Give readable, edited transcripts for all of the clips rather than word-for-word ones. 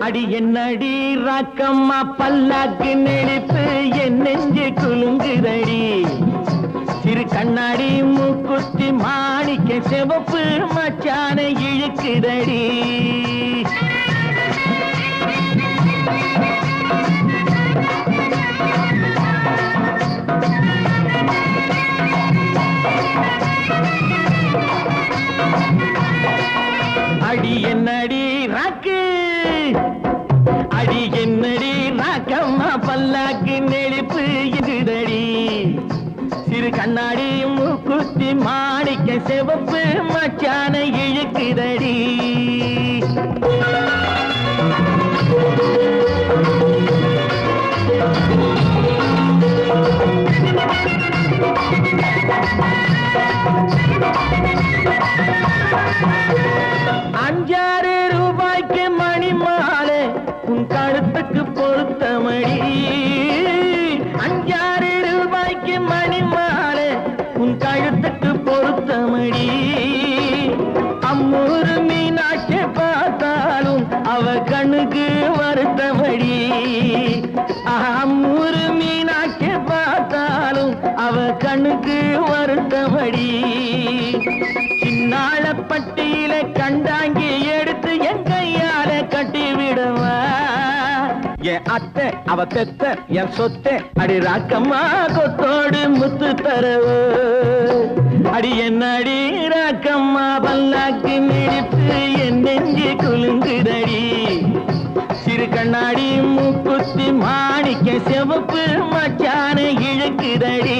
அடி என்னடி ராக்கம்மா பல்லாக்கு நெளிப்பு என் நெஞ்சு குலுங்குதடி சிறு கண்ணாடி மூக்குத்தி மாணிக்க சிவப்பு மச்சான இழுக்குதடி அடி என்னடி ராக்கு அடி என்னடி ராக்கம்மா பல்லாக்கு நெளிப்பு இதுதடி சிறு கண்ணாடி மூக்குத்தி மாணிக்க சிவப்பு மச்சான இழுக்குதடி ₹5 மணி மாலை உன் கழுத்துக்கு பொருத்தமடி ₹5 மணி மாலை உன் கழுத்துக்கு பொருத்தமடி அம்மூரு மீனாட்சி பார்த்தாலும் அவ கண்ணுக்கு வருத்தமடி அம்மூரு மீனாட்சி பார்த்தாலும் அவ கண்ணுக்கு வருத்தமடி சின்னாள பட்டியில கண்டாங்கி எடுத்து என் கையால கட்டி விடுவா என் அத்தை அவ பெத்த என் சொத்தை அடி ராக்கம்மா கொத்தோடு முத்து தரவோ அடி என்னடி ராக்கம்மா பல்லாக்கு நெளிப்பு என் நெஞ்சு குலுங்குதடி சிறு கண்ணாடி மூக்குத்தி மாணிக்க சிவப்பு மச்சான இழுக்குதடி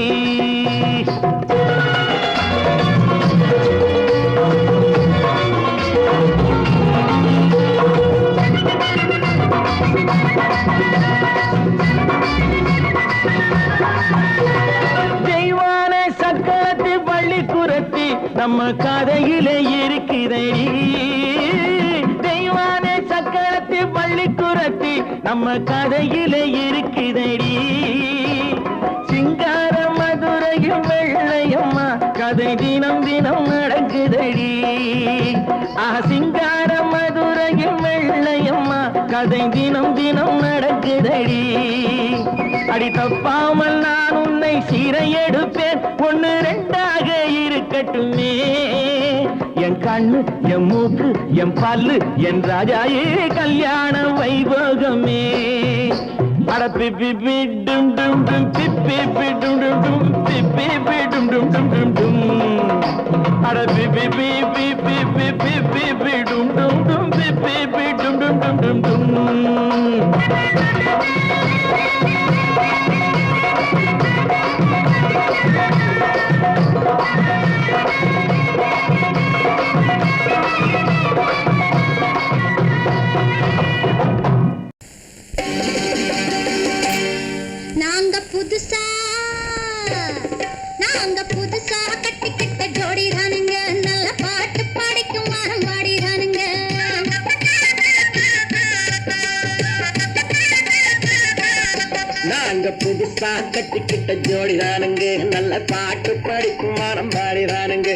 தெய்வான சக்கரத்து பள்ளி குரத்தி நம்ம கதையில இருக்குதடி தெய்வான சக்கரத்து பள்ளி குரத்தி நம்ம கதையில இருக்குதடி சிங்கார மதுரையும் வெள்ளையம்மா கதை தினம் தினம் நடக்குதடி சிங்கார மதுரையும் வெள்ளையம்மா கதை தினம் தினம் நடக்குதடி அடி தப்பாமல் நான் உன்னை சீரை எடுப்பேன் 1 2 இருக்கட்டுமே என் கண்ணு என் மூக்கு என் பல்லு என் ராஜாயே கல்யாண வைபோகமே அட பிப்பி டும் டும் டும் பிப்பி டும் டும் டும் பிப்பி டும் டும் டும் டும் டும் அட பிப்பி பிப்பி பிப்பி பிப்பி டும் டும் டும் பிப்பி டும் டும் டும் டும் டும் நாங்க புதுசா கட்டிக்கிட்ட ஜோடி தானுங்க நல்ல பாட்டு பாடிக்கும் வாரம் பாடி தானுங்க நாங்க புதுசா கட்டிக்கிட்ட ஜோடி தானுங்க நல்ல பாட்டு படிக்கும் வாரம் பாடி தானுங்க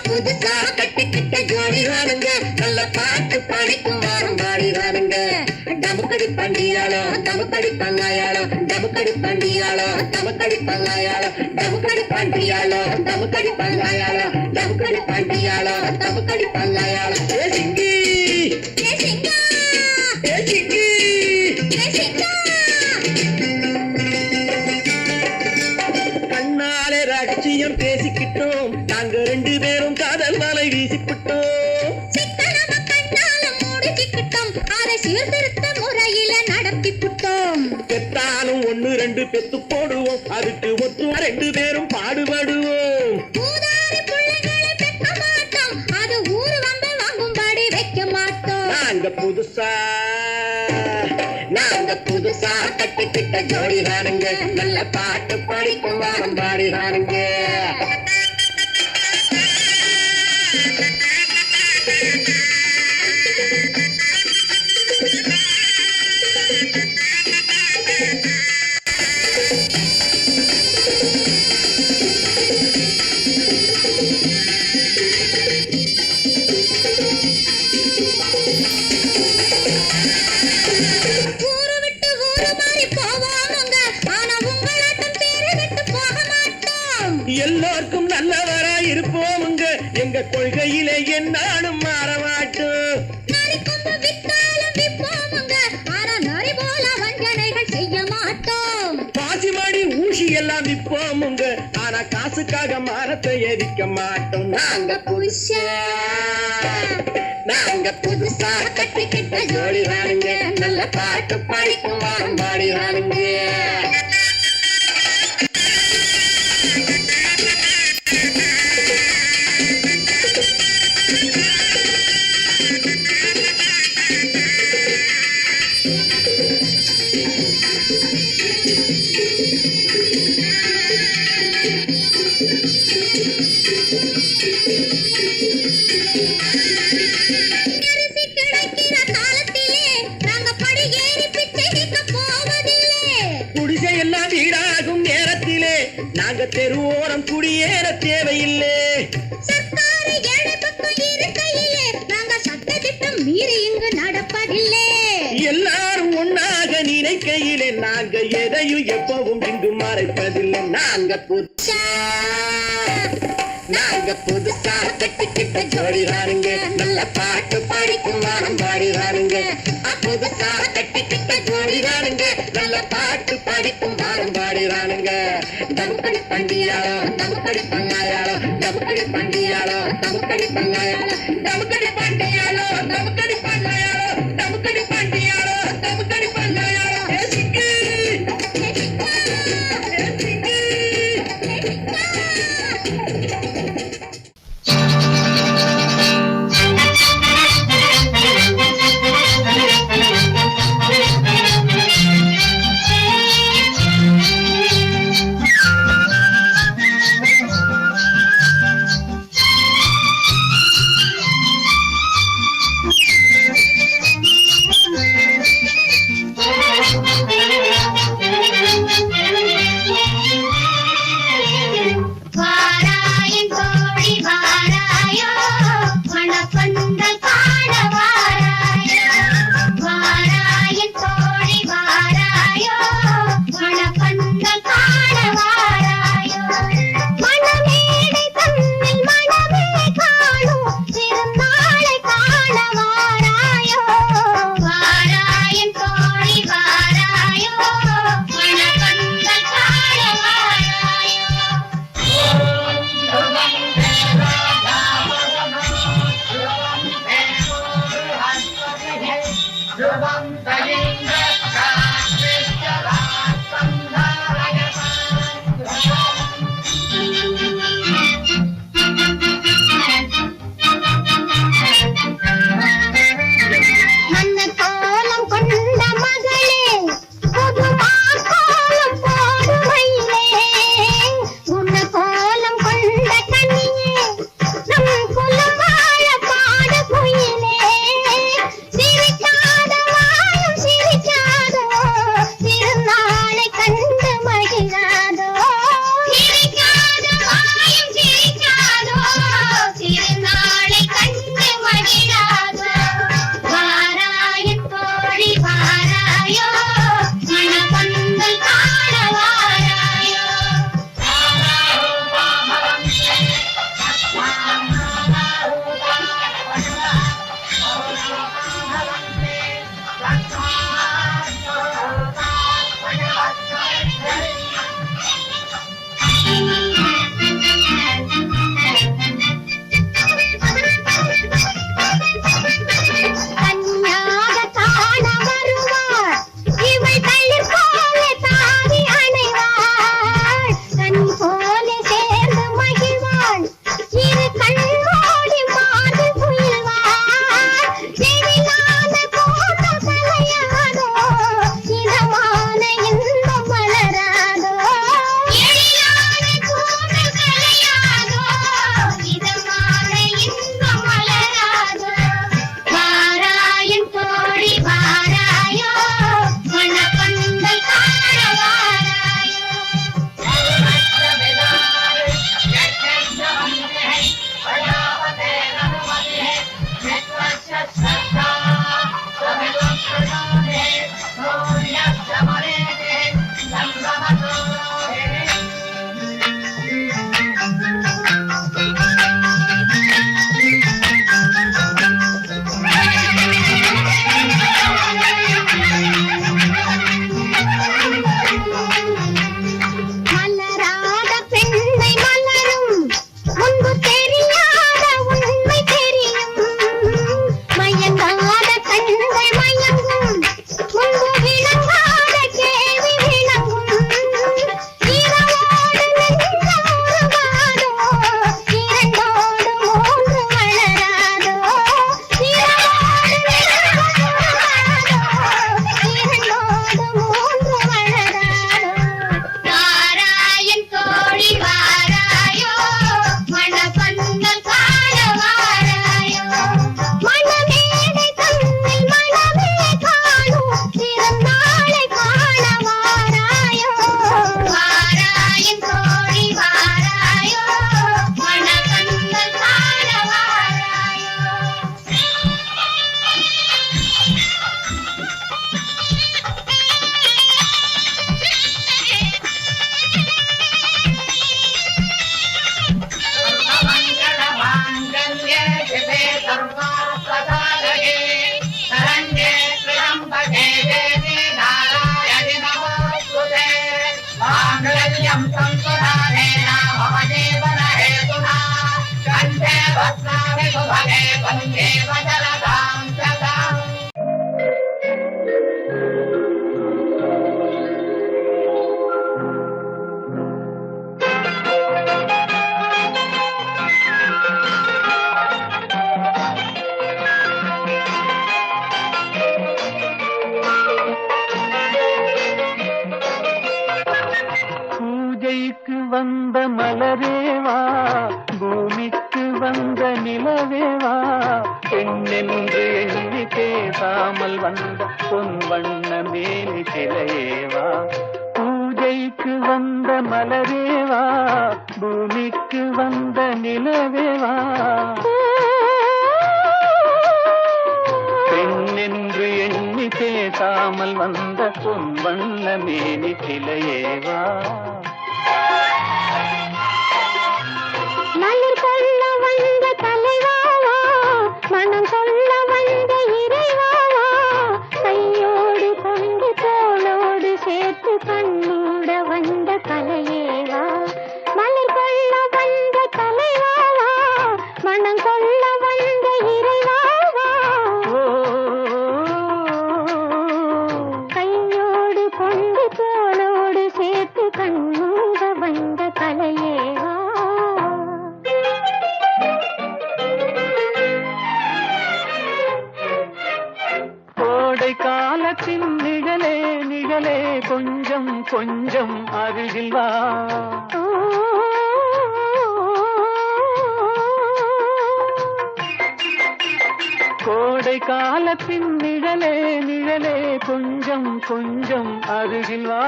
புதுசா கட்டிக்கிட்ட ஜோடி தானுங்க நல்ல பாட்டு பாடிக்கும் வாரம் பாடி தானுங்க டமுக்கடி பண்டியாளோ டமுக்கடி பங்காயாளோ டமுக்கடி பண்டியாளோ டமுக்கடி பங்காயாளோ டமுக்கடி பண்டியாளோ டமுக்கடி பங்காயாளோ டமுக்கடி பண்டியாளோ டமுக்கடி பங்காயாளோ ஏ சிங்கி ஏ சிங்கா ஏ சிங்கி ஏ சிங்கா கண்ணாலே ரகசியம் பேசிக்கிட்டோம் நாங்க 2 பேரும் காதல் மலை வீசிக்கிட்டோம் சிக்கனம கண்ணால மூடிக்கிட்டோம் அதை சீர்திருத்த முறையில நடத்திக்கிட்டோம் பெத்தாலும் 1 2 பெத்து போடுவோம் அதுக்கு ஒத்து 2 பேரும் பாடுபடுவோம் ஊதாரி பிள்ளைகளை பெக்க மாட்டோம் அது ஊரு வந்து வாங்கும்படி வைக்க மாட்டோம் நாங்க புதுசா கட்டிக்கிட்ட ஜோடி தானுங்க நல்ல பாட்டு படிக்கும் வாரம் பாடி தானுங்க எல்லோருக்கும் நல்லவரா இருப்போமுங்க எங்க கொள்கையிலே என்னாலும் மாற மாட்டோம் பாசிமாடி ஊசி எல்லாம் விற்போமுங்க ஆனா காசுக்காக மரத்தை எரிக்க மாட்டோம் நாங்க புதுசா கட்டிக்கிட்ட ஜோடி ராணுங்க நல்ல பாட்டு படிக்கும் வாரம் பாடி ராணுங்க நாங்க தெருவோரம் குடியேற தேவையில்லை எல்லாரும் ஒன்னாக நினைக்கையிலே நாங்க எதையும் எப்பவும் இங்கு மறைப்பதில்லை நாங்க புதுசா கட்டிக்கிட்ட ஜோடிதானுங்க நல்ல பாட்டு படிக்கும் வாரம் பாடிதானுங்க புதுசா கட்டிக்கிட்ட ஜோடிதானுங்க நல்ல பாட்டு படிக்கும் வாரம் பாடிதானுங்க தமுக்கடி பண்டியாளோ தமுக்கடி பங்காயாளோ தமுக்கடி பண்டியாளோ தமுக்கடி பங்காயாளோ தமுக்கடி பண்டியாளோ தமுக்கடி பங்காயாளோ தமுக்கடி பண்டியாளோ தமுக்கடி பங்காயாளோ माङ्गल्यं संसुधानेन मम जीवनहेतुना कण्ठे भस्मामि सुभगे वन्दे वज्रदां सदाम् வந்த மலரேவா பூமிக்கு வந்த நிலவேவா பெண்ணென்று எண்ணி பேசாமல் வந்த பொன் வண்ண மேனி சிலையேவா பூஜைக்கு வந்த மலரேவா பூமிக்கு வந்த நிலவேவா பெண்ணென்று எண்ணி பேசாமல் வந்த பொன் வண்ண மேனி சிலையேவா மலர் கொள்ள வந்த தலைவாவா மனம் கொள்ள வந்த இறைவாவா கையோடு கொண்டு தோளோடு சேர்த்து கண்ணூட வந்த கலையேவா மலர் கொள்ள வந்த தலைவாவா மனம் கொள்ள வந்த இறைவாவா கையோடு கொண்டு தோளோடு சேர்த்து கண்ணூட வந்த கலையேவா காலத்தின் நிழலே நிழலே கொஞ்சம் கொஞ்சம் அருகில் வா கோடை காலத்தின் நிழலே நிழலே கொஞ்சம் கொஞ்சம் அருகில் வா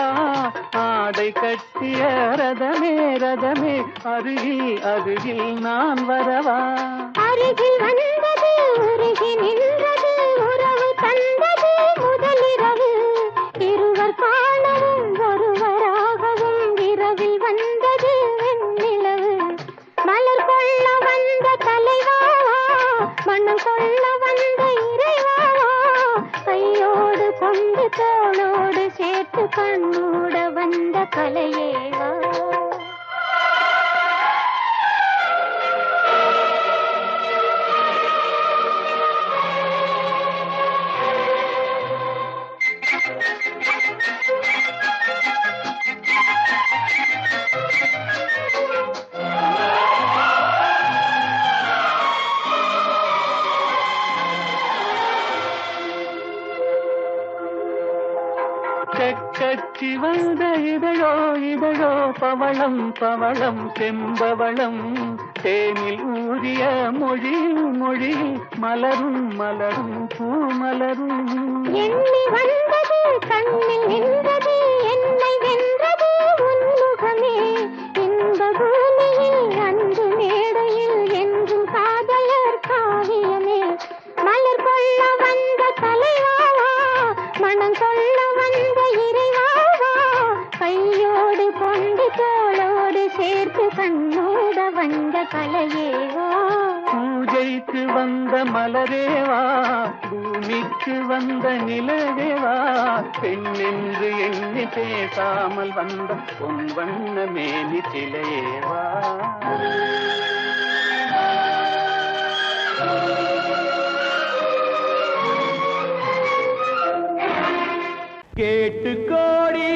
ஆடை கட்டிய ரதமே ரதமே அருகில் அருகில் நான் வரவா அருகில் வந்தது உருகி நின்றது உறவு தந்தது முதலிரவு இருவர் காணவும் ஒருவராகவும் இரவில் வந்தது வெண்ணிலவு மலர் கொள்ள வந்த தலைவாவா மனம் கொள்ள வந்த இறைவாவா கையோடு கொண்டு தோளோடு சேர்த்து கண்ணூட வந்த கலையேவா கச்சி வந்த இதழோ இதழோ பவளம் பவளம் செம்பவளம் தேனில் ஊறிய மொழி மொழி மலரும் மலரும் பூமலரும் எண்ணி வந்தது கண்ணில் நின்றது என்னை வென்றது உன்முகமே இந்த பூமியில் அன்று மேடையில் என்றும் காதலர் காவியமே மலர் கொள்ள வந்த தலைவாவா மனம் கொள்ள வந்த இறைவாவா கையோடு கொண்டு தோளோடு சேர்த்து கண்ணோட வந்த கலையேவா பூஜைக்கு வந்த மலரேவா பூமிக்கு வந்த நிலவேவா பெண்ணென்று எண்ணி பேசாமல் வந்த பொன் வண்ண மேனி சிலையேவா கேட்டு கோடி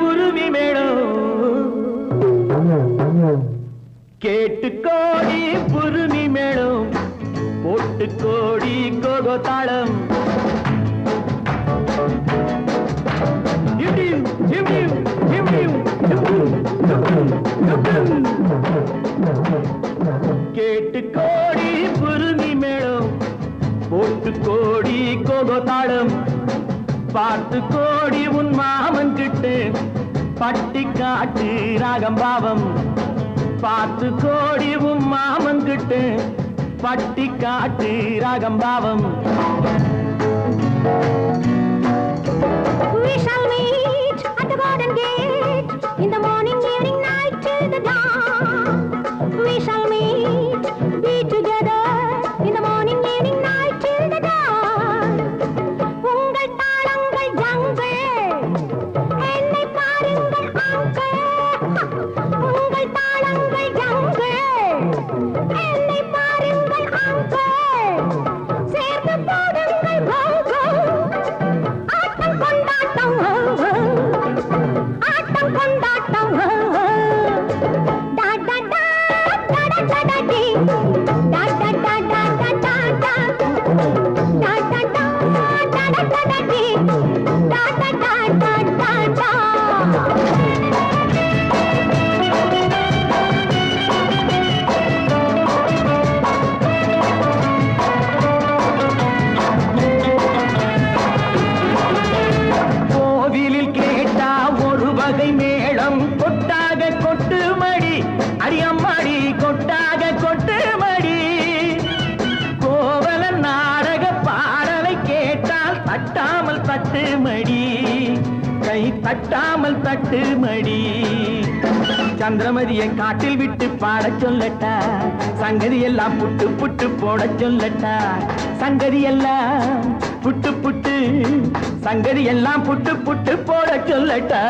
உருவி மேடம் கேட்டு கோடி புருமி மேடம் போட்டு கோடி கோகோ தாளம் கேட்டு கோடி புருமி மேடம் போட்டு கோடி கோகோ தாளம் பார்த்து கோடி உன் மாமன் கிட்டு பட்டி காட்டு ராகம் பாவம் பார்த்து கோடி உன் மாமன் கிட்டு பட்டி காட்டு ராகம் பாவம் We shall meet at the garden gate in the morning, evening, night till the dawn. We shall meet, be together in the morning, evening, night till the dawn. உங்கள் தாளங்கள் ஜங்கள் என்னை பாருங்கள் வகை மேளம் கொட்டாக கொட்டு மடி அடியம்மாடி கொட்டாக கொட்டு மடி கோவல நாடக பாடலை கேட்டால் தட்டாமல் தட்டு மடி கை தட்டாமல் தட்டு மடி சந்திரமதியை காட்டில் விட்டு பாடச் சொல்லட்டா சங்கதி எல்லாம் புட்டு புட்டு போடச் சொல்லட்டா சங்கதி எல்லாம் புட்டு புட்டு சங்கதி எல்லாம் புட்டு புட்டு போடச் சொல்லட்டா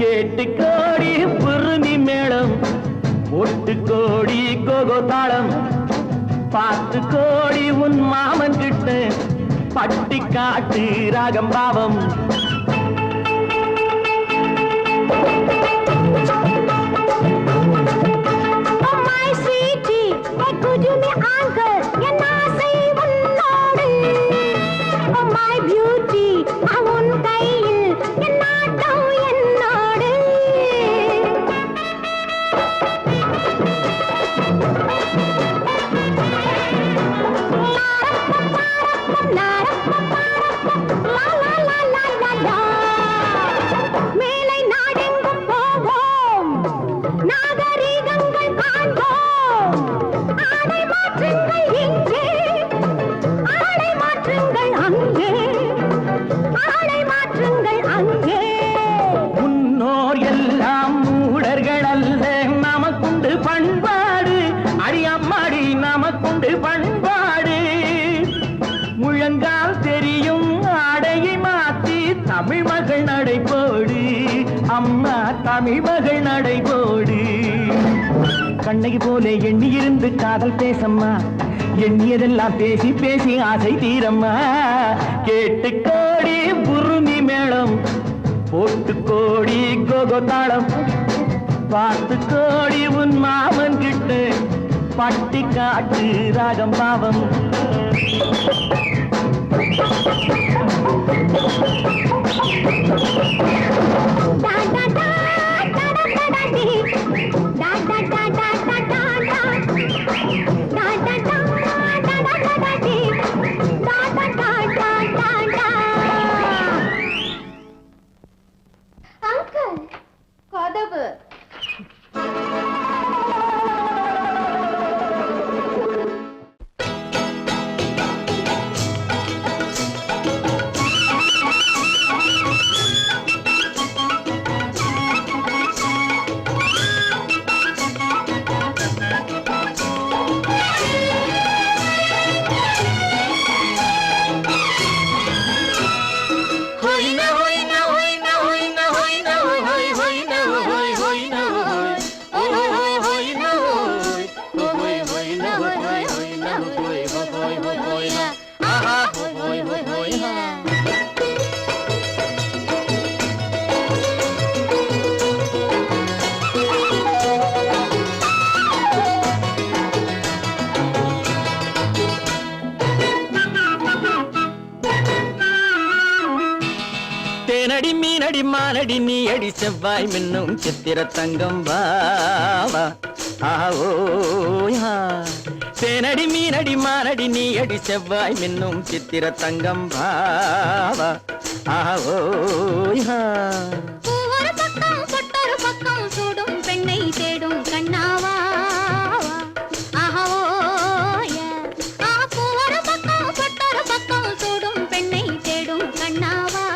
கேட்டு கோடி புருமி மேளம் ஒட்டு கோடி கோகோ தாளம் பார்த்து கோடி உன் மாமன் கிட்ட பட்டி காட்டு ராகம் பாவம் பண்பாடு முழங்கால் தெரியும் ஆடையை மாத்தி தமிழ் மகள் நடைபோடு அம்மா தமிழ் மகள் நடைபோடு கண்ணகி போல எண்ணி இருந்து காதல் பேசம்மா எண்ணியதெல்லாம் பேசி பேசி ஆசை தீரம்மா கேட்டு கோடி புருமி மேளம் போட்டு கோடி கோகோ தாளம் பார்த்து கோடி உன் மாமன் கிட்ட பட்டி காட்டு ராகம் பாவம் அங்கிள் கதவு தேனடி மீனடி மானடி நீ அடி செவ்வாய் மின்னும் சித்திர தங்கம் வாவா ஆவோயா தேனடி மீனடி மானடி நீ அடி செவ்வாய் மின்னும் சித்திர தங்கம் வாவா ஆவோயா ஒரு பக்கம் பொட்டொரு பக்கம் சூடும் பெண்ணை தேடும் கண்ணாவா ஒரு பக்கம் பொட்டொரு பக்கம் சூடும் பெண்ணை தேடும் கண்ணாவா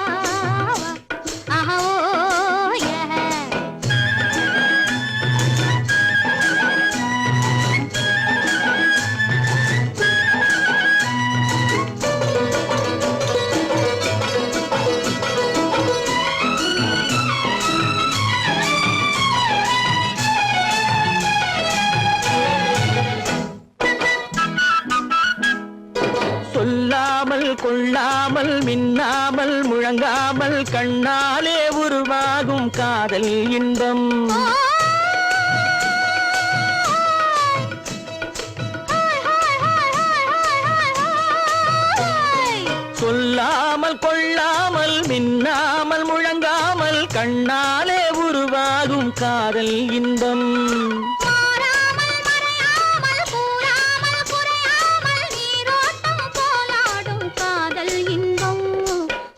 சொல்லாமல் கொள்ளாமல் மின்னாமல் முழங்காமல் கண்ணாலே உருவாகும் காதல் இன்பம் சொல்லாமல் கொள்ளாமல் மின்னாமல் முழங்காமல் கண்ணாலே உருவாகும் காதல் இன்பம்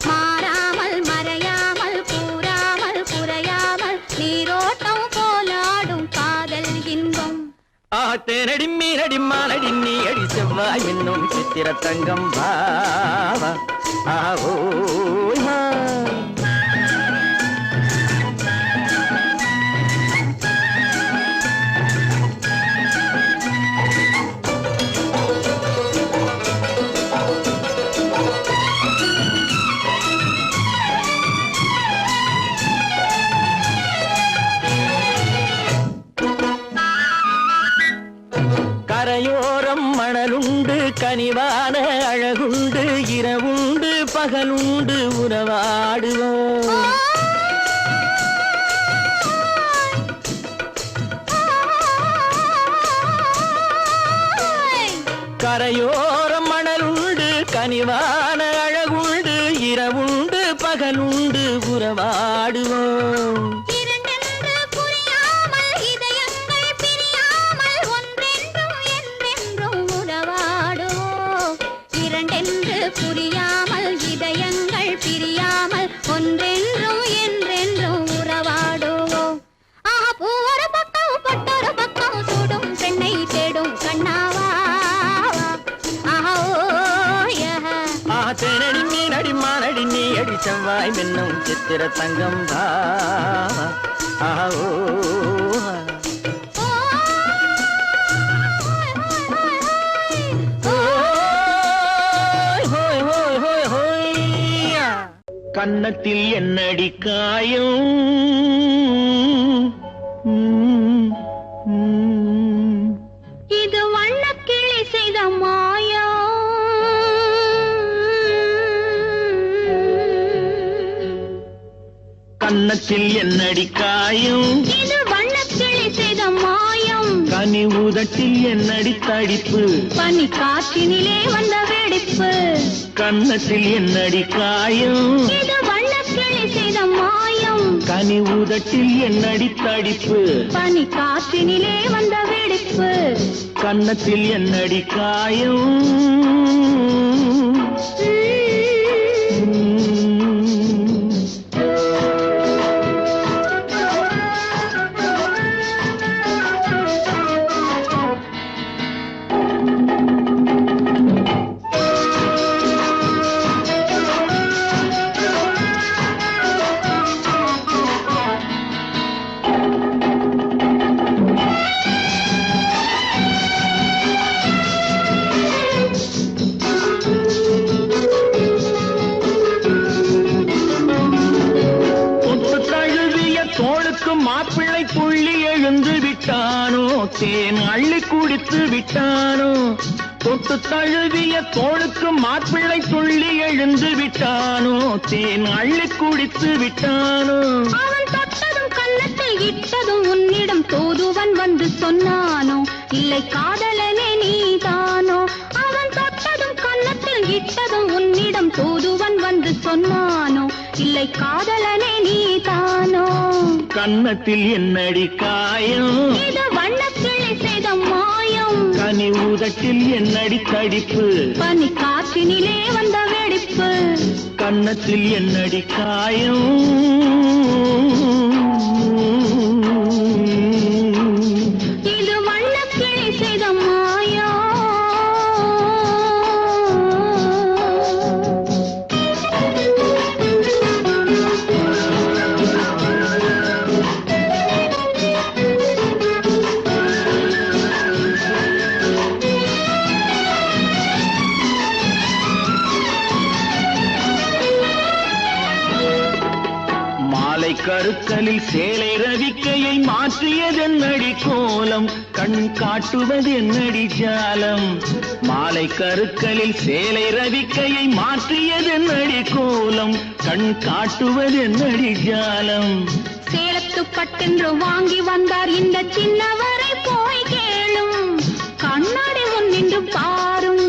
மாறாமல் மறையாமல் கூறாமல் குறையாமல் தேனடி மீனடி மானடி நீ அடி செவ்வாய் என்னும் சித்திர தங்கம் பாவா ஆவோ கரையோரம் மணலுண்டு கனிவான அழகுண்டு இரவுண்டு பகலுண்டு உறவாடுவோம் கரையோரம் மணலுண்டு கனிவான அழகுண்டு இரவுண்டு பகலுண்டு உறவாடுவோம் புரியாமல் இதயங்கள் பிரியாமல் ஒன்றென்றும் என்றென்றும் உறவாடுவோம் பூவொரு பக்கம் பொட்டொரு பக்கம் சூடும் பெண்ணை தேடும் கண்ணாவா தேனடி மீனடி மானடி நீ அடி செவ்வாய் மின்னும் சித்திர தங்கம் ஆவோ கன்னத்தில் என்னடி காயம் இது வண்ணக்கிளி செய்த மாயம் கன்னத்தில் என்னடி காயம் இது வண்ணக்கிளி செய்த மாயம் கனி உதட்டில் என்னடி தடிப்பு பனி காற்றினிலே வந்த வெடிப்பு கன்னத்தில் என்னடி காயம் இது வண்ணக்கிளி செய்த மாயம் கனி உதட்டில் என்னடி தடிப்பு பனி காற்றினிலே வந்த வெடிப்பு கன்னத்தில் என்னடி காயம் மாப்பிள்ளை புள்ளி எழுந்து விட்டானோ தேன் அள்ளி குடித்து விட்டானோ தொட்டு தழுவிய தோளுக்கு மாப்பிள்ளை துள்ளி எழுந்து விட்டானோ தேன் அள்ளி குடித்து விட்டானோ அவன் தொட்டதும் கன்னத்தில் இட்டதும் உன்னிடம் தூதுவன் வந்து சொன்னானோ இல்லை காதலனே நீதானோ அவன் தொட்டதும் கன்னத்தில் இட்டதும் உன்னிடம் தூதுவன் வந்து சொன்னானோ இல்லை காதலனே நீதானோ கன்னத்தில் என்னடி காயம் இது வண்ணக்கிளி செய்த மாயம் கனி உதட்டில் என்னடி தடிப்பு பனி காற்றினிலே வந்த வெடிப்பு கன்னத்தில் என்னடி காயம் இது வண்ணக்கிளி செய்த மாயம் கருக்கலில் சேலை ரவிக்கையை மாற்றியதென்னடி கோலம் கண் காட்டுவதென்னடி ஜாலம் மாலை கருக்கலில் சேலை ரவிக்கையை மாற்றியதென்னடி கோலம் கண் காட்டுவதென்னடி ஜாலம் சேலத்து பட்டென்று வாங்கி வந்தார் இந்த சின்னவரை போய் கேளும் கண்ணாடி முன் நின்று பாரும்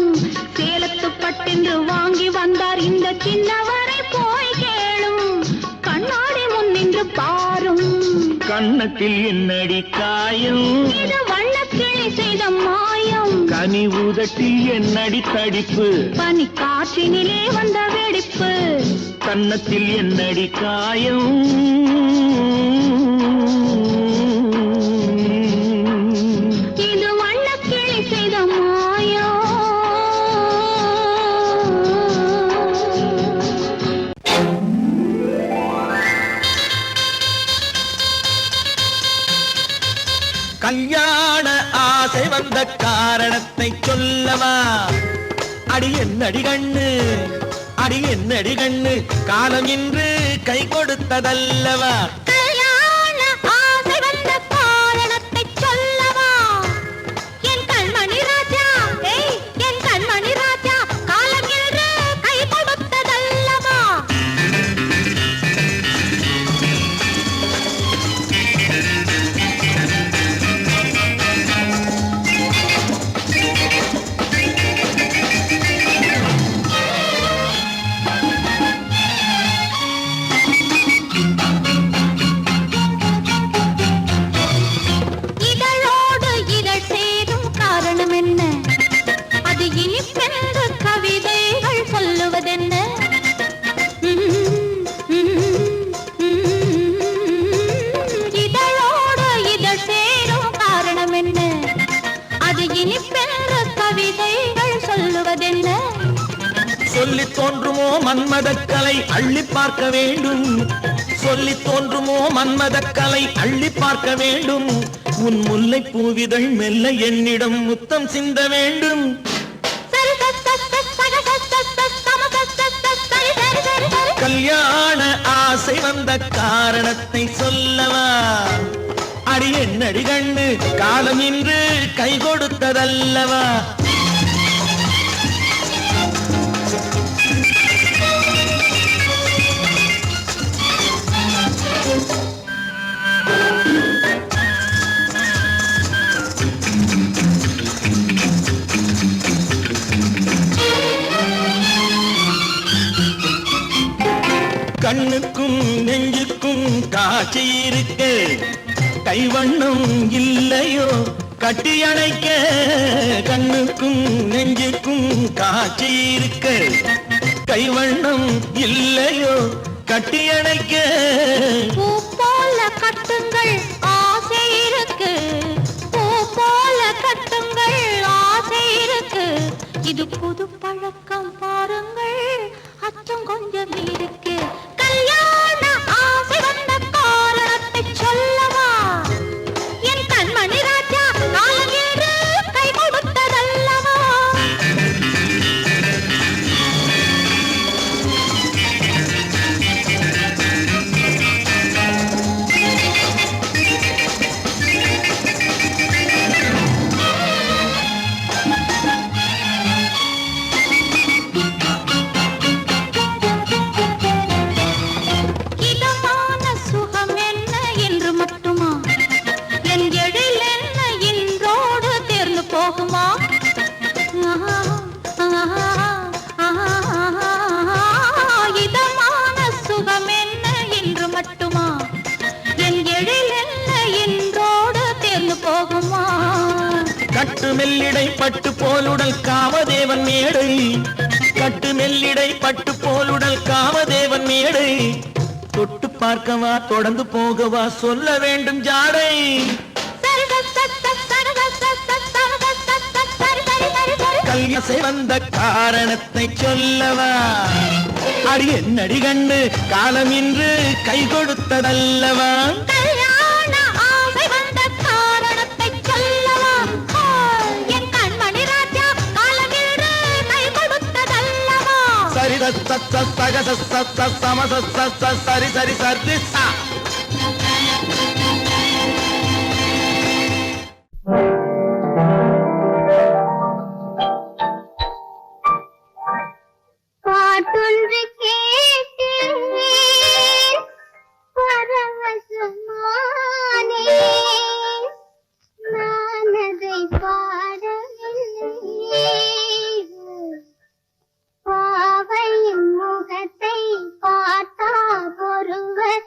சேலத்து பட்டென்று வாங்கி வந்தார் இந்த சின்னவரை போய் கேளும் கண்ணாடி முன் நின்று பாரும் கன்னத்தில் என்னடி காயம் இது வண்ணக்கிளி செய்த மாயம் கனி உதட்டில் என்னடி தடிப்பு பனி காற்றினிலே வந்த வெடிப்பு கன்னத்தில் என்னடி காயம் இது கல்யாண ஆசை வந்த காரணத்தை சொல்லவா? அடி என்னடி கண்ணு, அடி என்னடி கண்ணு, காலம் இன்று கை கொடுத்ததல்லவா? கல்யாண ஆசை வந்த காரணத்தை சொல்லவா? என் கண்மணி ராஜா, என் கண்மணி ராஜா, காலம் இன்று கை கொடுத்ததல்லவா? சொல்லி தோன்றுமோ மன்மதக்கலை அள்ளி பார்க்க வேண்டும், சொல்லி தோன்றுமோ மன்மதக்கலை அள்ளி பார்க்க வேண்டும். உன் முல்லை பூவிதழ் மெல்ல என்னிடம் முத்தம் சிந்த வேண்டும். கல்யாண ஆசை வந்த காரணத்தை சொல்லவா? அடி என்னடி கண்ணு, காலம் இன்று கை கொடுத்ததல்லவா? கண்ணுக்கும் நெஞ்சுக்கும் காட்சி இருக்க, கைவண்ணம் இல்லையோ கட்டி அணைக்க? கண்ணுக்கும் நெஞ்சுக்கும் காட்சி இருக்க, கைவண்ணம் இல்லையோ கட்டி அணைக்க? பூ போல கட்டுங்கள் ஆசை இருக்கு, பூ போல கட்டுங்கள் ஆசை இருக்கு. இது புது பழக்கம் பாருங்கள், அச்சம் கொஞ்சம் இருக்கு. கல்யாண ஆசை வந்த காரணத்தை சொல்லவா? என் கண்மணி ராஜா, காலம் என்று கை கொடுத்ததல்லவா? கட்டு மெல்லிடை பட்டு போலுடல் காமதேவன் மேடை, கட்டு மெல்லிடை பட்டு போலுடல் காமதேவன் மேடை. தொட்டு பார்க்கவா தொடர்ந்து போகவா சொல்ல வேண்டும் ஜாடை. கல்யாசை வந்த காரணத்தை சொல்லவா? அடி என்னடி கண்டு, காலம் இன்று கை கொடுத்ததல்லவா? சரி சரி சரி சா. பாட்டொன்று கேட்டேன் பரவசமானே, நான் அதை பாடவில்லை. பாவையின் முகத்தை பார்த்தால் ஒருவர்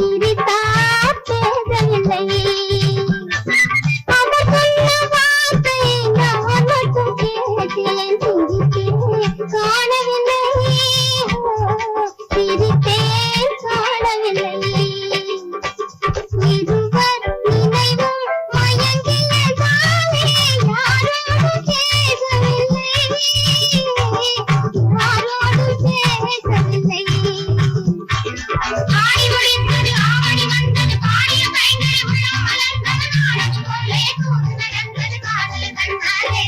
சிரித்தார் பேசவில்லை. அவர் சொன்ன வார்த்தை நான் மட்டும் கேட்டேன், சிரித்தேன் காணவில்லை, சிரித்தேன் காணவில்லை. இருவர் நினைவும் மயங்கியதாலே யாரோடு பேசவில்லை, யாரோடு பேசவில்லை. ஆடி முடிந்தது ஆவணி வந்தது பாடிய கைகள் உள்ளம் மலர்ந்தது நாடகம் போலே தூது நடந்தது காதல் கண்ணாலே.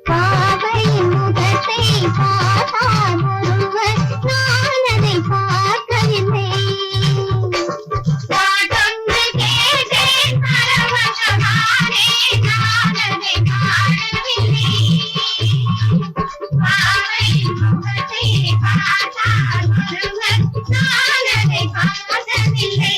பாவையின் முகத்தை பார்த்தார் ஒருவர், நான் அதை பார்க்கவில்லை. பாடொன்று கேட்டேன் பரவசமானே, நான் அதை காணவில்லை. பாவையின் முகத்தை பார்த்தார் ஒருவர், நான் அதை பார்த்ததில்லை.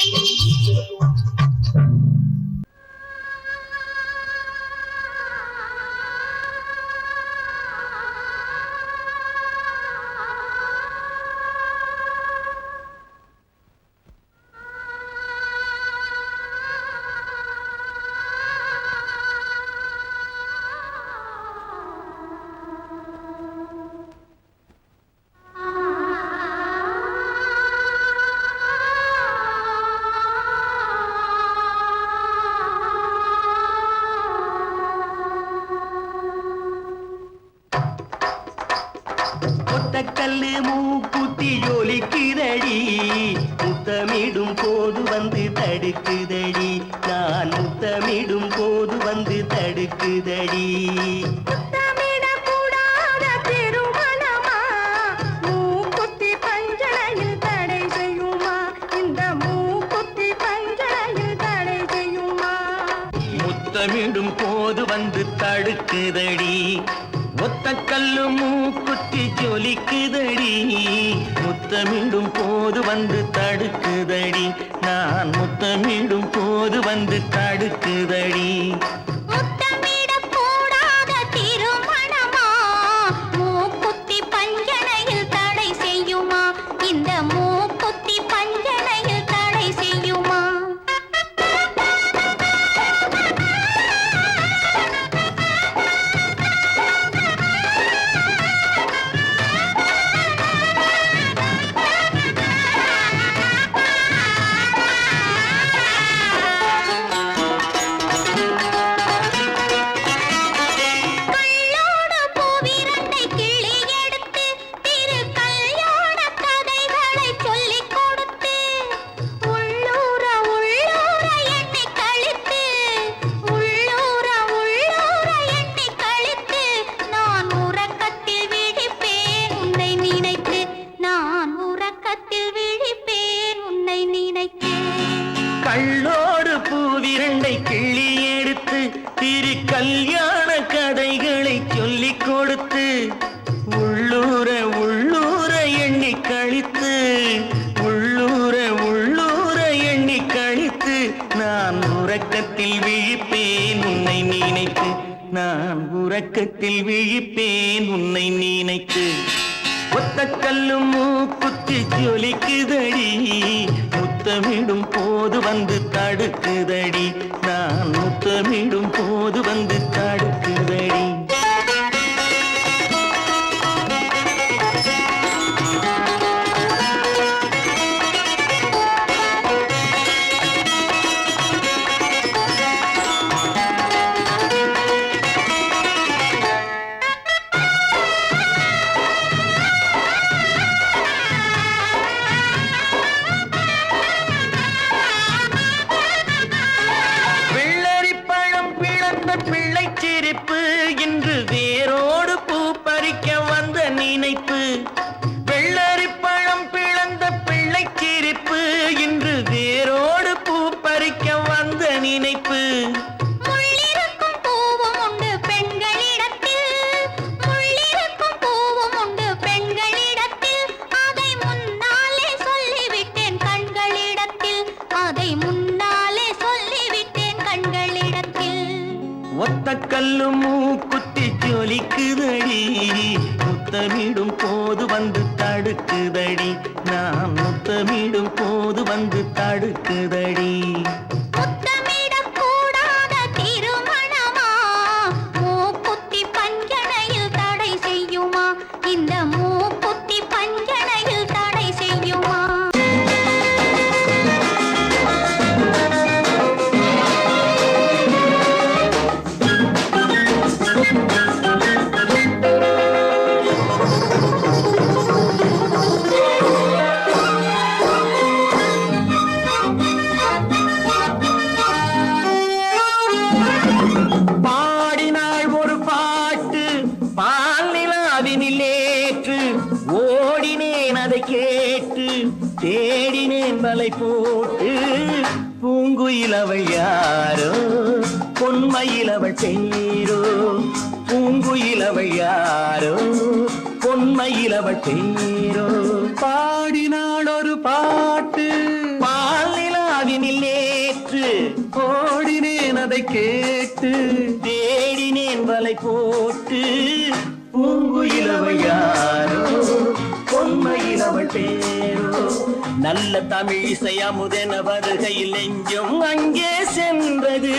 ஒத்தக்கல்லு மூக்குத்தி ஜொலிக்குதடி, முத்தமிடும் போது வந்து தடுக்குதடி, நான் முத்தமிடும் போது வந்து தடுக்குதடி. முத்தமிடக்கூடாத திருமணமா, மூக்குத்தி பஞ்சனையில் தடை செய்யுமா, இந்த மூக்குத்தி பஞ்சனையில் தடை செய்யுமா. முத்தமிடும் போது வந்து தடுக்குதடி, ஒத்தக்கல்லு மூக்குத்தி ஜொலிக்குதடி, முத்தமிடும் போது வந்து தடுக்குதடி, நான் முத்தமிடும் போது வந்து தடுக்குதடி. முத்தமிடக்கூடாத திருமணமா, மூக்குத்தி பஞ்சனையில் தடை செய்யுமா, இந்த மூக்குத்தி பஞ்சனையில் தடை செய்யுமா. கள்ளோடு பூவிரண்டை கிள்ளி எடுத்து, திரு கல்யாண கதைகளை சொல்லிக் கொடுத்து, உள்ளூர உள்ளூர எண்ணி கழித்து, உள்ளூர உள்ளூர எண்ணி கழித்து, நான் உறக்கத்தில் விழிப்பேன் உன்னை நினைத்து, நான் உறக்கத்தில் விழிப்பேன் உன்னை நினைத்து. கள்ளோடு பூவிரண்டை கிள்ளி எடுத்து, திரு கல்யாண கதைகளை சொல்லிக் கொடுத்து, உள்ளூர உள்ளூர எண்ணி கழித்து, உள்ளூர உள்ளூர எண்ணி கழித்து, நான் உறக்கத்தில் விழிப்பேன் உன்னை நினைத்து, நான் உறக்கத்தில் விழிப்பேன் உன்னை நினைத்து. ஒத்தக்கல்லு மூக்குத்தி ஜொலிக்குதடி, முத்தமிடும் போது வந்து தடுக்குதடி, நான் முத்தமிடும் போது வந்து தடுக்குதடி. வெள்ளரிப்பழம் பிளந்த பிள்ளை சிரிப்பு, இன்று வேரோடு பூ பறிக்க வந்த நினைப்பு. வெள்ளரிப்பழம் பிளந்த பிள்ளை சிரிப்பு, இன்று வேரோடு பூ பறிக்க வந்த நினைப்பு. முள்ளிருக்கும் பூவும் உண்டு பெண்களிடத்தில், முள்ளிருக்கும் பூவும் உண்டு பெண்களிடத்தில், அதை முன்னாலே சொல்லிவிட்டேன் கண்களிடத்தில், அதை முன்னாலே சொல்லிவிட்டேன் கண்களிடத்தில். ஒத்தக்கல்லு மூக்குத்தி ஜொலிக்குதடி, முத்தமிடும் போது வந்து தடுக்குதடி நான் முத்தமிடும் போது வந்து தடுக்குதடி முத்தமிடக்கூடாத திருமணமா மூக்குத்தி பஞ்சனையில் தடை செய்யுமா இந்த மூக்குத்தி பஞ்சனையில் தடை செய்யுமா பாடினாள் ஒரு பாட்டு பால் நிலாவினிலேற்று ஓடினேன் அதை கேட்டு தேடினேன் வலை போட்டு பூங்குயில் அவள் யாரோ பொன்மையில் அவள் பேரோ பூங்குயில் அவள் யாரோ பொன்மையில் அவள் பேரோ பாடினாள் ஒரு பாட்டு பால் நிலாவினில் நேற்று ஓடினேன் அதை கேட்டு தேடினேன் வலை போட்டு பூங்குயில் அவள் யாரோ பொன்மையில் அவள் பேரோ நல்ல தமிழ் இசை அமுதென வருகையில் நெஞ்சும் அங்கே சென்றது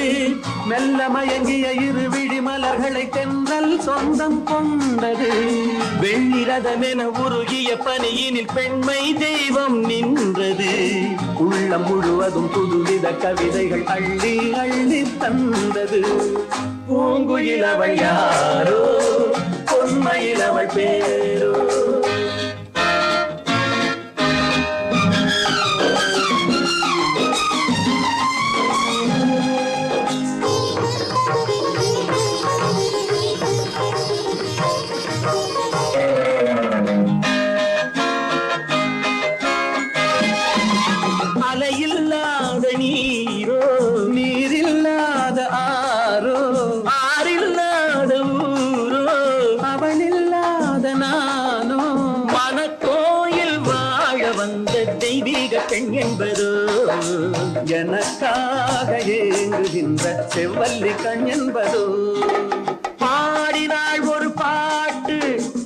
மெல்ல மயங்கிய இரு விழி மலர்களை தென்றல் சொந்தம் கொண்டது வெள்ளிரதமென உருகிய பனியினில் பெண்மை தெய்வம் நின்றது உள்ளம் முழுவதும் புதுவித கவிதைகள் அள்ளி அள்ளி தந்தது பூங்குயில் அவள் யாரோ பொன்மையில் அவள் பேரோ அலையில்லாத நீரோ நீரில்லாத ஆரோ ஆறில்லாத ஊரோ அவளில்லாத நானோ மனக்கோயில் வாழ வந்த தெய்வீக பெண் என்பதோ எனக்காக ஏங்குகின்ற செவ்வல்லி கண் என்பதோ பாடினாள் ஒரு பாட்டு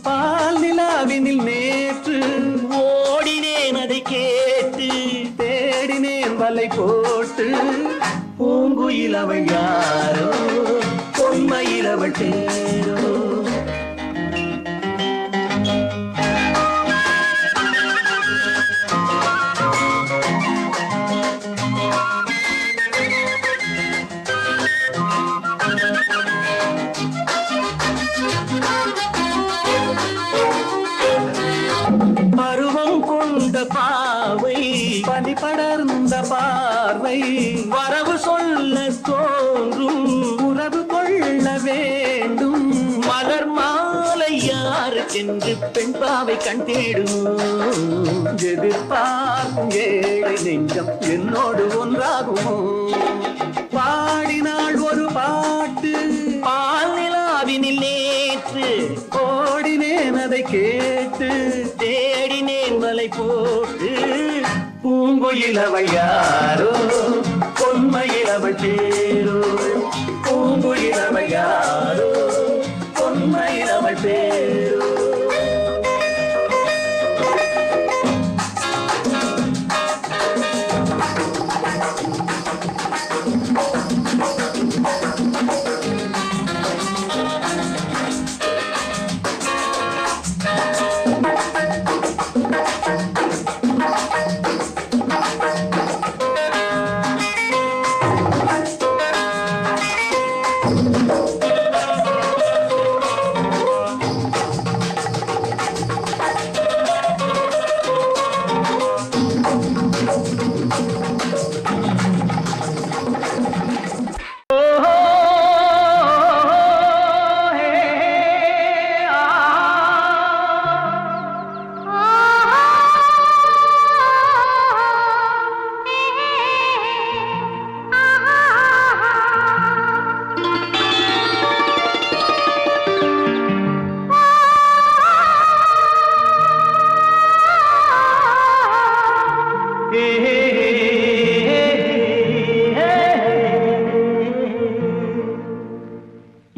பால் நிலாவினில் நேற்று ஓடினேன் அதை கேட்டு தேடினேன் வலை போட்டு பூங்குயில் அவள் யாரோ பொன்மையில் அவள் பேரோ பருவம் கொண்ட பாவை பனி படர்ந்த பார்வை வரவு சொல்ல தோன்றும் உறவு கொள்ள வேண்டும் மலர் மாலை யாருக்கென்று பெண் பாவை கண் தேடும் எதிர்பார்க்கும் ஏழை நெஞ்சம் என்னோடு ஒன்றாகுமோ பாடினாள் ஒரு பாட்டு பால் நிலாவினில் நேற்று ஓடினேன் அதை கேட்டு தேடினேன் வலை போட்டு பூங்குயில் அவள் யாரோ பொன்மையில் அவள் பேரோ பூங்குயில் அவள் யாரோ பொன்மையில் அவள் பேரோ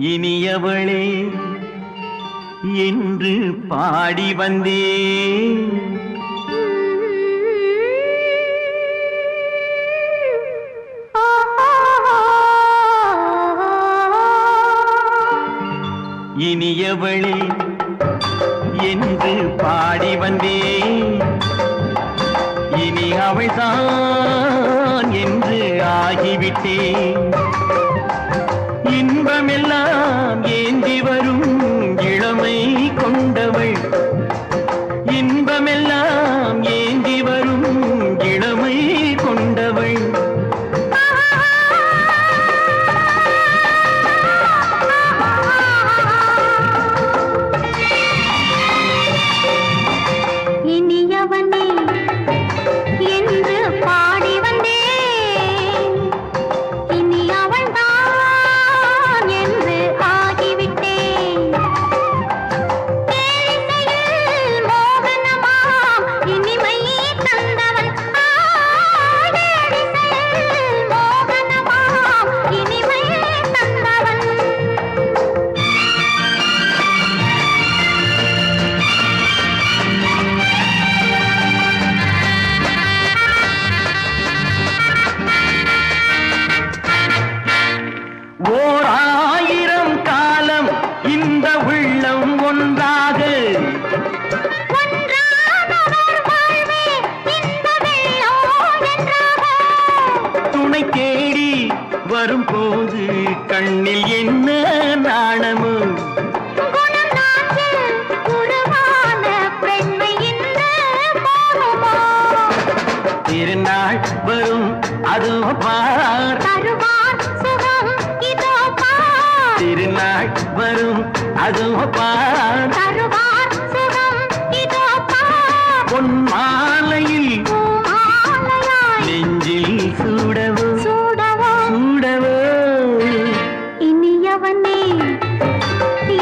இனியவளே என்று பாடி வந்தேன். இனியவளே என்று பாடி வந்தேன். இனி அவள்தான் என்று ஆகிவிட்டேன். இன்பமெல்லாம் ஏந்தி வரும் இளமை கொண்டவள். இன்பமெல்லாம் ஏந்தி வரும் இளமை கொண்டவள். இனியவனே என்று பாடி வந்தேன். இனி அவள்தான் என்று ஆகிவிட்டேன். தேனிசையில் மோகனமாம் இனிமை தந்தவன். தேனிசையில் மோகனமாம் இனிமை தந்தவன். ஓர் ஆயிரம் காலம் இந்த உள்ளம் ஒன்றாக ஒன்றானவர் வாழ்வே இன்ப வெள்ளம் என்றாக. துணை தேடி வரும்போது கண்ணில் என்ன நாணமோ. குணம் நான்கில் உருவான பெண்மை இந்த மோகமோ. திருநாள் வரும் அதோ பார். தருவார் சுகம் இதோ பார். திருநாள் வரும் அதோ பார். தருவார் சுகம் இதோ பார். பொன் மாலையில் பூமாலையாய் நெஞ்சில் சூடவோ சூடவோ. சூடவோ. இனியவனே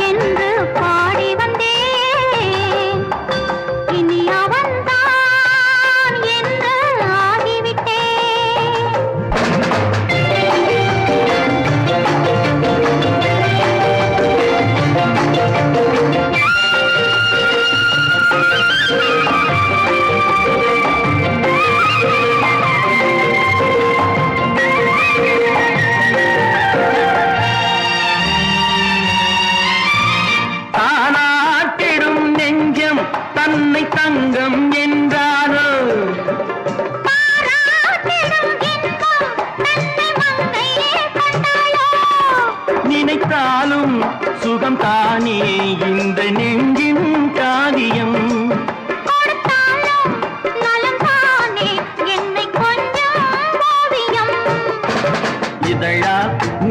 என்று பாடி வந்தேன். இனி அவன்தான் என்று ஆகிவிட்டேன். தானாட்டிடும் நெஞ்சம் தன்னை தங்கம் என்றாரோ. பாராட்டிடும் இன்பம் தன்னை மங்கையே கண்டாளோ. நினைத்தாலும் சுகம் தானே இந்த நெஞ்சின் காரியம். கொடுத்தாலும் நலம் தானே என்னை கொஞ்சம் ஓவியம். இதழா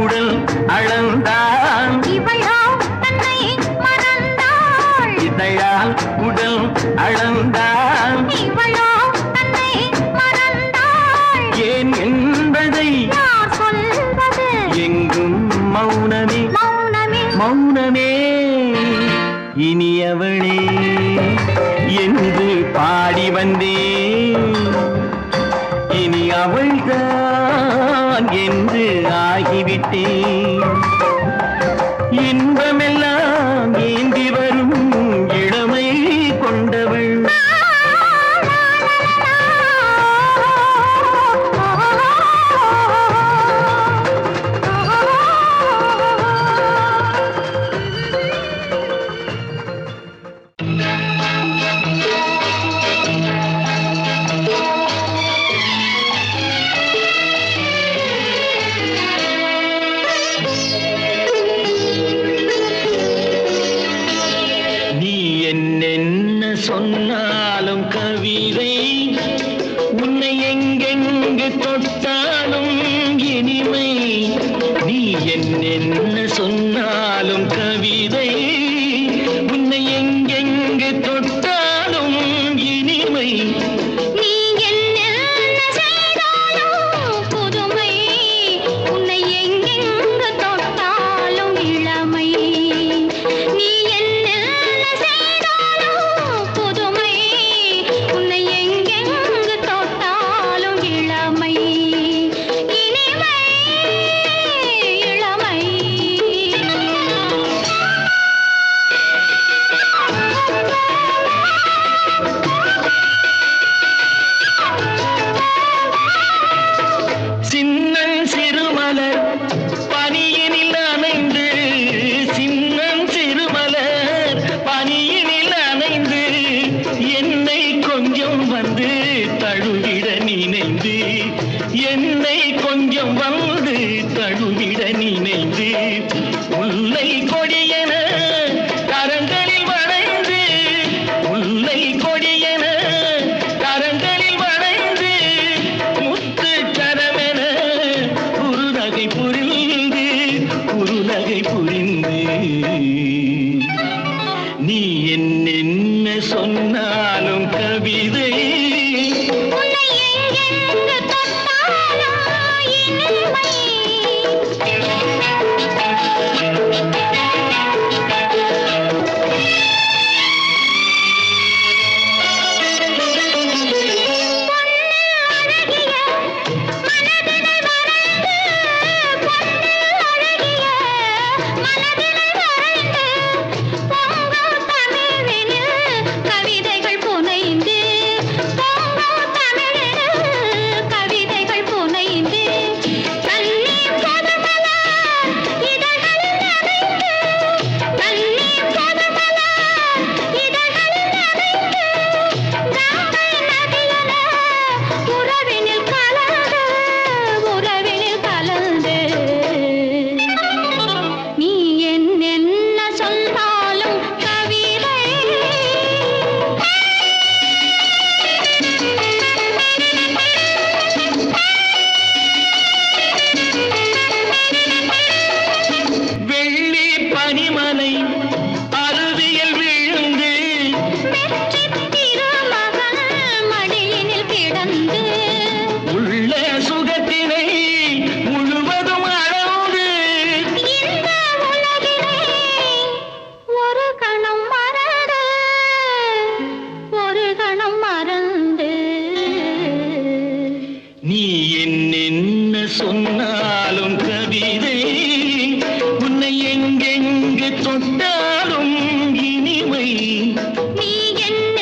உடல் அளந்தான். இவளோ தன்னை மறந்தாள். இதழால் உடல் அளந்தான். இவளோ தன்னை மறந்தாள். ஏன் என்பதை யார் சொல்வது எங்கும் மௌனமே மௌனமே. மௌனமே. இனியவளே என்று பாடி வந்தேன். இனி அவள்தான் என்று ஆகிவிட்டேன். இன்பமெல்லாம் ஏந்தி வரும் இளமை கொண்டவள். நீ என்னென்ன சொன்னாலும் கவிதை, உன்னை எங்கெங்கு தொட்டாலும் இனிமை. நீ என்னென்ன சொன்னாலும் கவிதை, உன்னை எங்கெங்கு தொட்டாலும் இனிமை. நீ என்ன செய்தாலும் புதுமை. உன்னை எங்கெங்கு தொட்டாலும் இளமை. நீ என்ன செய்தாலும் புதுமை. உன்னை எங்கெங்கு தொட்டாலும் இளமை. இனிமை இளமை. என்னை கொஞ்சம் வந்து தழுவிட நினைந்து முல்லை கொடியென கரங்களில் வளைந்து முல்லை கொடியென கரங்களில் வளைந்து முத்து கரமென குறுநகை புரிந்து நீ என்ன சொன்னாலும் கவிதை சொன்னாலும் கவிதை உன்னை எங்கெங்கு தொட்டாலும் இனிமை நீ என்ன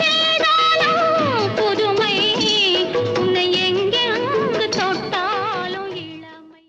செய்தாலும் புதுமை உன்னை எங்கெங்கு தொட்டாலும் இளமை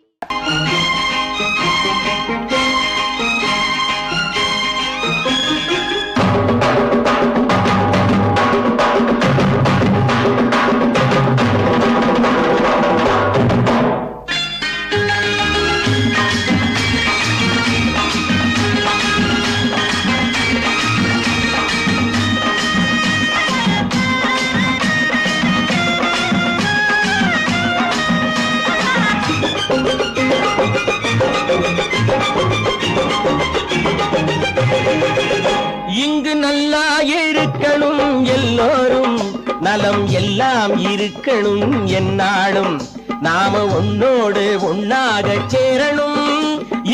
இங்கு நல்லா இருக்கணும் எல்லோரும் நலம் எல்லாம் இருக்கணும் என்னாலும் நாம உன்னோடு ஒன்னாக சேரணும்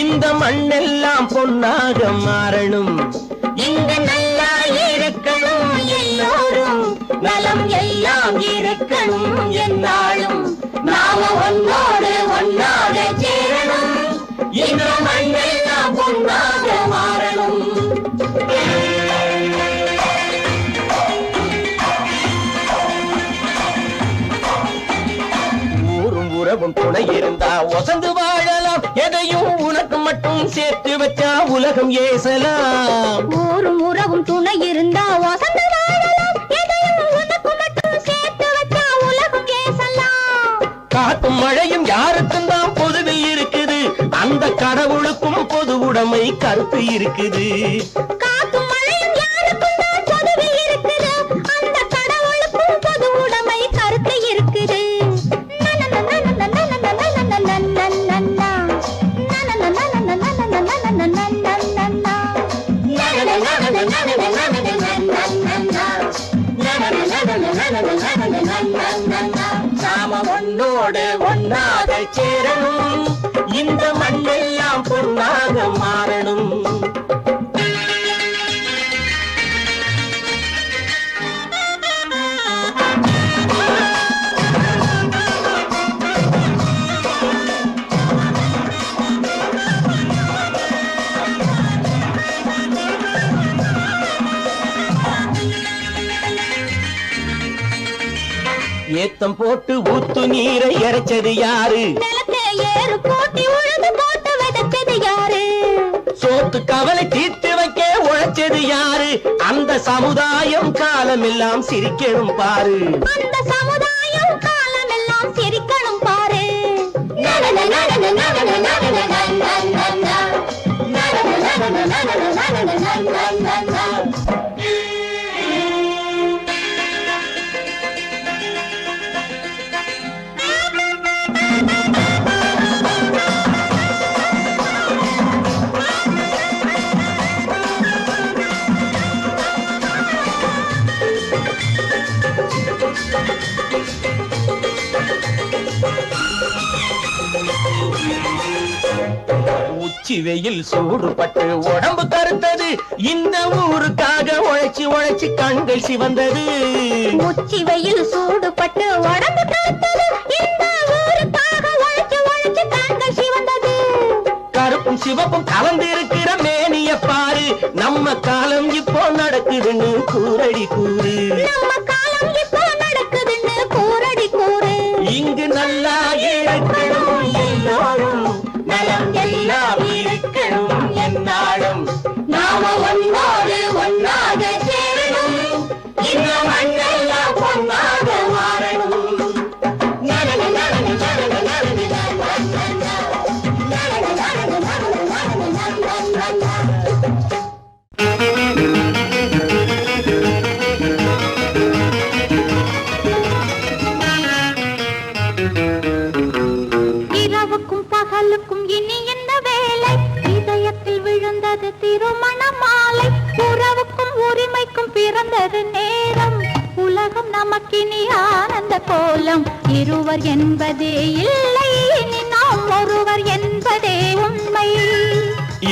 இந்த மண்ணெல்லாம் பொன்னாக மாறணும் இங்கு நல்லா இருக்கணும் எல்லோரும் நலம் எல்லாம் இருக்கணும் என்னாலும் நாம ஒன்னோடு ஒன்னாக சேரணும் இந்த மண்ணெல்லாம் பொன்னாக மாறணும் ஊரும் உறவும் துணை இருந்தா ஒசந்து வாழலாம் எதையும் உனக்கு மட்டும் சேர்த்து வச்சா உலகம் ஏசலாம் ஊரும் உறவும் துணை இருந்தா வசந்த வாழலாம் எதையும் உனக்கு மட்டும் சேர்த்து வச்சா உலகம் ஏசலாம் காத்தும் மழையும் யாருக்கும் தான் பொதுவில் இருக்குது அந்த கடவுளுக்கும் பொது உடைமை கருத்து இருக்குது காத்தும் மழையும் யாருக்கும் தான் பொதுவில் இருக்குது அந்த கடவுளுக்கும் பொது உடைமை கருத்து இருக்குது நாம ஒன்னோடு ஒன்னாக சேரணும் இந்த மண்ணெல்லாம் பொன்னாக மாறணும் ஏத்தம் போட்டு ஊத்து நீரை இறைச்சது யாரு நிலத்தை ஏறு போட்டி உழுது போட்டு விதைச்சது யாரு சோத்து கவலை தீர்த்து வைக்க உழைச்சது யாரு அந்த சமுதாயம் காலமெல்லாம் சிரிக்கணும் பாரு அந்த சமுதாயம் காலமெல்லாம் உச்சி வெயில் சூடுபட்டு உடம்பு கருத்தது இந்த ஊருக்காக உழைச்சு உழைச்சு கண்கள் சிவந்தது உச்சி வெயில் சூடுபட்டு உடம்பு கருத்தது இந்த ஊருக்காக உழைச்சு உழைச்சு கண்கள் சிவந்தது கருப்பும் சிவப்பும் கலந்து இருக்கிற மேனிய பாரு நம்ம காலம் இப்போ நடக்குதுன்னு கூரடி கூறு நம்ம காலம் இப்போ நடக்குதுன்னு கூரடி கூறு இங்கு நல்லா இருக்கணும் எல்லாரும் நலம் எல்லாம் இருக்கணும் என்னாலும் நாம ஒன்னோடு ஒன்னாக சேரணும் இந்த மண்ணெல்லாம் பொன்னாக மாறணும் இரவுக்கும் பகலுக்கும் இனி என்ன வேலை இதயத்தில் விழுந்தது திருமண மாலை உறவுக்கும் உரிமைக்கும் பிறந்தது நேரம் உலகம் நமக்கினி ஆனந்த கோலம் இருவர் என்பதே இல்லை இனி நாம் ஒருவர் என்பதே உண்மை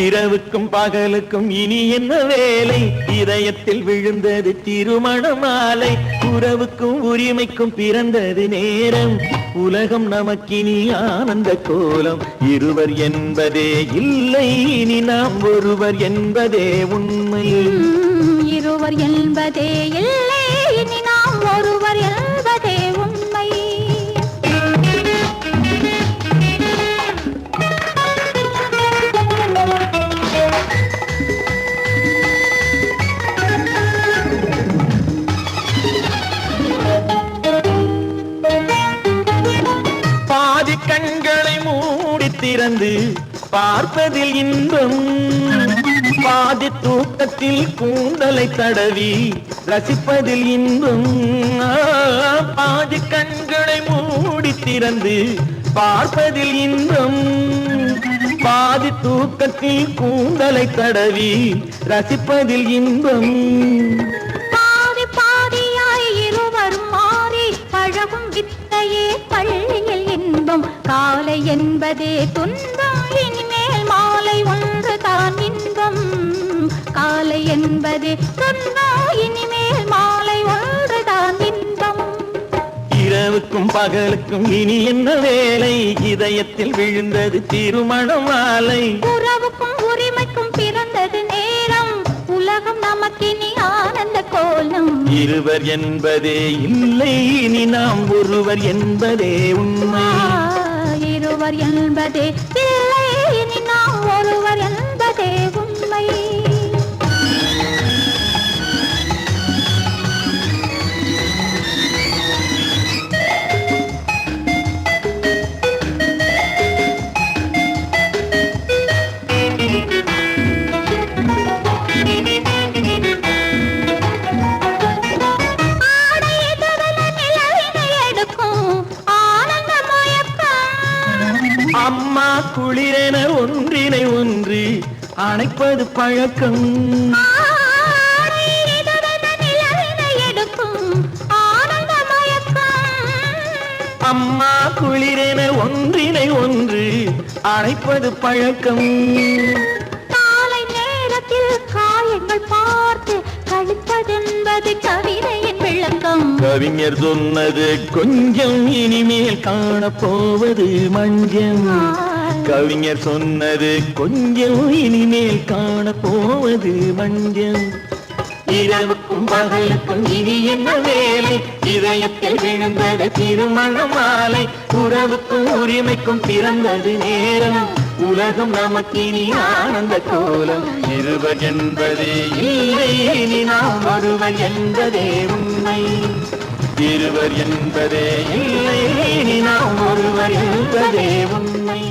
இரவுக்கும் பகலுக்கும் இனி என்ன வேலை இதயத்தில் விழுந்தது திருமண மாலை உறவுக்கும் உரிமைக்கும் பிறந்தது நேரம் உலகம் நமக்கினி ஆனந்த கோலம் இருவர் என்பதே இல்லை இனி நாம் ஒருவர் என்பதே உண்மை இருவர் என்பதே இல்லை இனி நாம் ஒருவர் என்பதே உண்மை பாதி கண்களை மூடி திறந்து பார்ப்பதில் இன்பம் பாதி தூக்கத்தில் கூந்தலை தடவி ரசிப்பதில் இன்பம் பாதி கண்களை மூடி திறந்து பார்ப்பதில் இன்பம் பாதி தூக்கத்தில் கூந்தலை தடவி ரசிப்பதில் இன்பம் பாதி பாதியாய் இருவர் மாறி பழகும் வித்தையே பள்ளியில் இன்பம் காலை என்பதே துன்பம் இனிமேல் மாலை ஒன்று தான் இன்பம் காலை என்பதே துன்பம் இனிமேல் மாலை ஒன்று தான் இன்பம் இரவுக்கும் பகலுக்கும் இனி என்ன வேலை இதயத்தில் விழுந்தது திருமண மாலை உறவுக்கும் உரிமைக்கும் பிறந்தது நேரம் உலகம் நமக்கினி ஆனந்த கோலம் இருவர் என்பதே இல்லை இனி நாம் ஒருவர் என்பதே உண்மை இருவர் என்பதே இல்லை இனி நாம் ஒருவர் என்பதே உண்மை அம்மா குளிரென ஒன்றினை ஒன்று அணைப்பது பழக்கம் அம்மா குளிரென ஒன்றினை ஒன்று அணைப்பது பழக்கம் காலை நேரத்தில் காயங்கள் பார்த்து கழிப்பதென்பது கவிதையின் விளக்கம் கவிஞர் சொன்னது கொஞ்சம் இனிமேல் காணப்போவது மஞ்சம் கவிஞர் சொன்னது கொஞ்சம் இனிமேல் காணப்போவது மஞ்சம் இரவுக்கும் பகலுக்கும் இனி என்ன வேலை இதயத்தில் விழுந்தது திருமண மாலை உறவுக்கும் உரிமைக்கும் பிறந்தது நேரம் உலகம் நமக்கினி ஆனந்த கோலம் இருவர் என்பதே இல்லை இனி நாம் ஒருவர் என்பதே உண்மை இருவர் என்பதே இல்லை இனி நாம் ஒருவர் என்பதே உண்மை